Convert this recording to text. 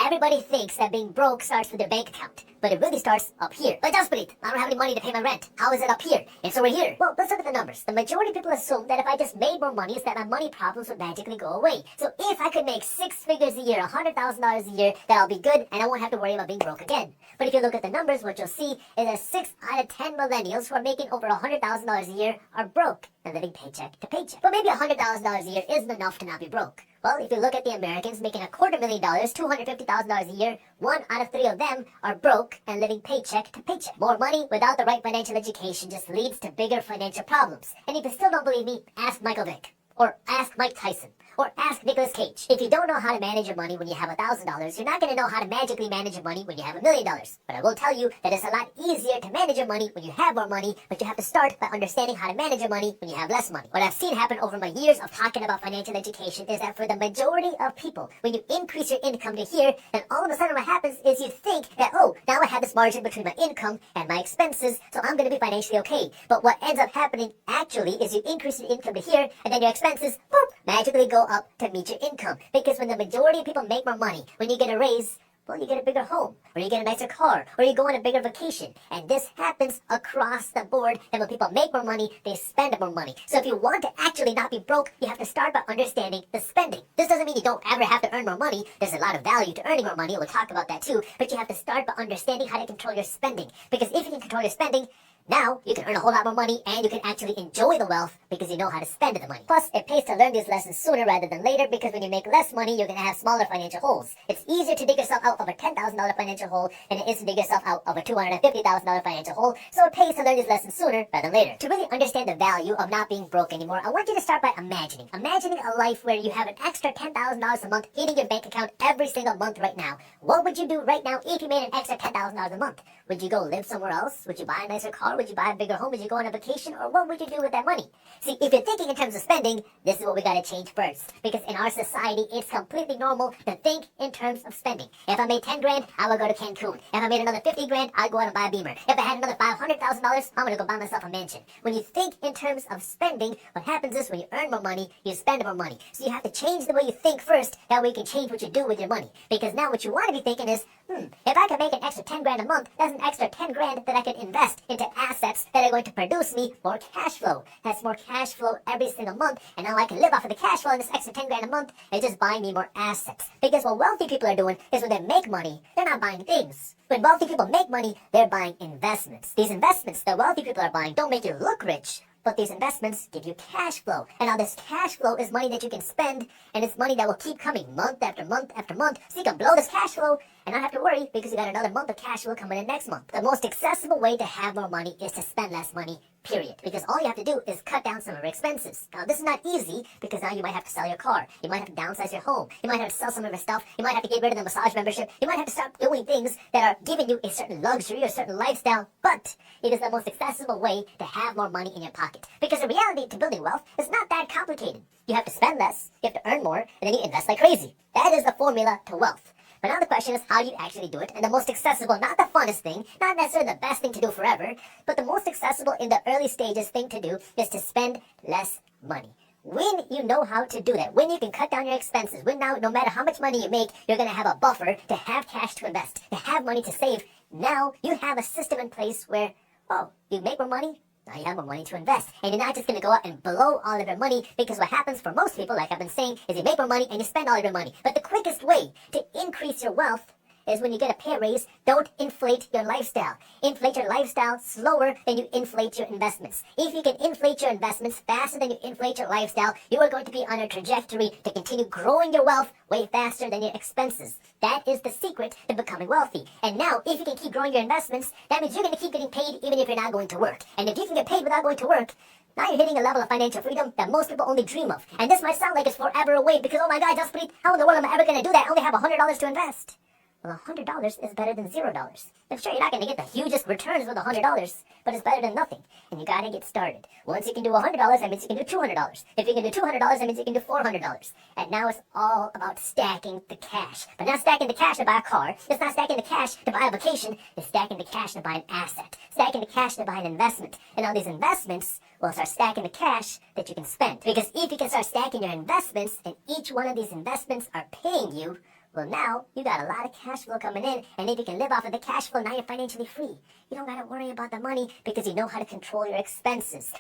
Everybody thinks that being broke starts with their bank account, but it really starts up here. Like Jaspreet, I don't have any money to pay my rent. How is it up here? It's over here. Well, let's look at the numbers. The majority of people assume that if I just made more money, is that my money problems would magically go away. So if I could make 6 figures a year, $100,000 a year, then I'll be good and I won't have to worry about being broke again. But if you look at the numbers, what you'll see is that 6 out of 10 millennials who are making over $100,000 a year are broke and living paycheck to paycheck. But maybe $100,000 a year isn't enough to not be broke. Well, if you look at the Americans making $250,000, $250,000 a year, 1 out of 3 of them are broke and living paycheck to paycheck. More money without the right financial education just leads to bigger financial problems. And if you still don't believe me, ask Michael Vick, or ask Mike Tyson, or ask Nicolas Cage. If you don't know how to manage your money when you have $1,000, you're not going to know how to magically manage your money when you have $1 million. But I will tell you that it's a lot easier to manage your money when you have more money, but you have to start by understanding how to manage your money when you have less money. What I've seen happen over my years of talking about financial education is that for the majority of people, when you increase your income to here, then all of a sudden what happens is you think that, oh, now I have this margin between my income and my expenses, so I'm going to be financially okay. But what ends up happening actually is you increase your income to here, and then your expenses, boop, magically go up to meet your income. Because when the majority of people make more money, when you get a raise, well, you get a bigger home, or you get a nicer car, or you go on a bigger vacation. And this happens across the board. And when people make more money, they spend more money. So if you want to actually not be broke, you have to start by understanding the spending. This doesn't mean you don't ever have to earn more money. There's a lot of value to earning more money. We'll talk about that too. But you have to start by understanding how to control your spending. Because if you can control your spending, now, you can earn a whole lot more money and you can actually enjoy the wealth because you know how to spend the money. Plus, it pays to learn these lessons sooner rather than later because when you make less money, you're going to have smaller financial holes. It's easier to dig yourself out of a $10,000 financial hole than it is to dig yourself out of a $250,000 financial hole, so it pays to learn these lessons sooner rather than later. To really understand the value of not being broke anymore, I want you to start by imagining. Imagining a life where you have an extra $10,000 a month hitting your bank account every single month right now. What would you do right now if you made an extra $10,000 a month? Would you go live somewhere else? Would you buy a nicer car? Would you buy a bigger home? Would you go on a vacation? Or what would you do with that money? See, if you're thinking in terms of spending, this is what we gotta change first. Because in our society, it's completely normal to think in terms of spending. If I made 10 grand, I would go to Cancun. If I made another 50 grand, I'd go out and buy a Beamer. If I had another $500,000, I'm gonna go buy myself a mansion. When you think in terms of spending, what happens is when you earn more money, you spend more money. So you have to change the way you think first, that way you can change what you do with your money. Because now what you want to be thinking is, if I can make an extra 10 grand a month, that's an extra 10 grand that I can invest into assets that are going to produce me more cash flow. That's more cash flow every single month, and now I can live off of the cash flow, and this extra 10 grand a month is just buying me more assets. Because what wealthy people are doing is when they make money, they're not buying things. When wealthy people make money, they're buying investments. These investments that wealthy people are buying don't make you look rich, but these investments give you cash flow. And now this cash flow is money that you can spend, and it's money that will keep coming month after month after month. So you can blow this cash flow and not have to worry because you got another month of cash flow coming in next month. The most accessible way to have more money is to spend less money, period. Because all you have to do is cut down some of your expenses. Now this is not easy because now you might have to sell your car. You might have to downsize your home. You might have to sell some of your stuff. You might have to get rid of the massage membership. You might have to start doing things that are giving you a certain luxury or a certain lifestyle. But it is the most accessible way to have more money in your pocket. Because the reality to building wealth is not that complicated. You have to spend less, you have to earn more, and then you invest like crazy. That is the formula to wealth. But now the question is, how do you actually do it? And the most accessible, not the funnest thing, not necessarily the best thing to do forever, but the most accessible in the early stages thing to do is to spend less money. When you know how to do that, when you can cut down your expenses, when now no matter how much money you make, you're going to have a buffer to have cash to invest, to have money to save. Now you have a system in place where, oh, you make more money, now you have more money to invest. And you're not just going to go out and blow all of your money, because what happens for most people, like I've been saying, is you make more money and you spend all of your money. But the quickest way to increase your wealth is when you get a pay raise, don't inflate your lifestyle. Inflate your lifestyle slower than you inflate your investments. If you can inflate your investments faster than you inflate your lifestyle, you are going to be on a trajectory to continue growing your wealth way faster than your expenses. That is the secret to becoming wealthy. And now, if you can keep growing your investments, that means you're going to keep getting paid even if you're not going to work. And if you can get paid without going to work, now you're hitting a level of financial freedom that most people only dream of. And this might sound like it's forever away because, oh my God, Jaspreet, how in the world am I ever going to do that? I only have $100 to invest. Well, $100 is better than $0. I'm sure you're not going to get the hugest returns with $100, but it's better than nothing. And you got to get started. Once you can do $100, that means you can do $200. If you can do $200, that means you can do $400. And now it's all about stacking the cash. But not stacking the cash to buy a car. It's not stacking the cash to buy a vacation. It's stacking the cash to buy an asset. Stacking the cash to buy an investment. And all these investments will start stacking the cash that you can spend. Because if you can start stacking your investments, and each one of these investments are paying you, Well, now you got a lot of cash flow coming in, and if you can live off of the cash flow, now you're financially free. You don't gotta worry about the money because you know how to control your expenses.